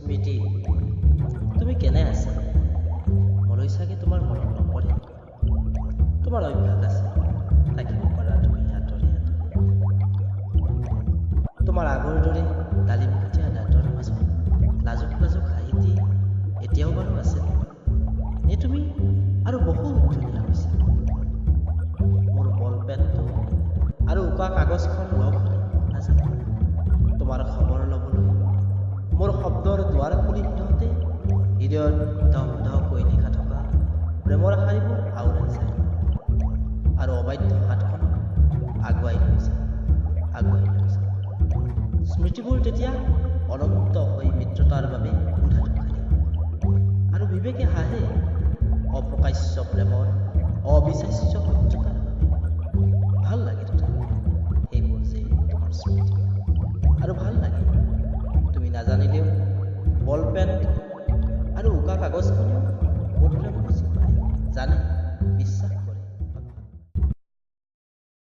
স্মৃতি, তুমি কেনে আছা? মোলৈ চাগে তোমাৰ মনত নপৰে। তোমাৰ অভ্যাস আছে থাকিব পাৰা তুমি আঁতৰি আঁতৰি। তোমাৰ আগৰ দৰে ডালিমকটীয়া দাঁতৰ মাজত লাজুক লাজুক হাঁহিটি এতিয়াও বাৰু আছেনে? নে তুমি আৰু বহুত ধুনীয়া হৈছা? মোৰ বল পেনটো আৰু উকা কাগজখন লগ হ'লে নাজানো তোমাৰ খবৰ ল'বলৈ মোৰ শব্দৰ দুৱাৰ খুলি সিহঁতে হৃদয়ত দহ দহকৈ লিখা থকা প্ৰেমৰ শাৰীবোৰ আওৰাই যায় আৰু অবাধ্য হাতখনক আগুৱাই লৈ যায়। স্মৃতিবোৰ তেতিয়া অনন্ত হৈ মিত্ৰতাৰ বাবে উধাটো খালী আৰু বিবেকে হাঁহে অপ্ৰকাশ্য প্ৰেমৰ অবিশ্বাস্য সত্যতাৰ বাবে। ভাল লাগে তথাপি সেইবোৰ যে তোমাৰ স্মৃতি, আৰু ভাল লাগে তুমি নাজানিলেও বল পেন আৰু উকা কাগজখনেও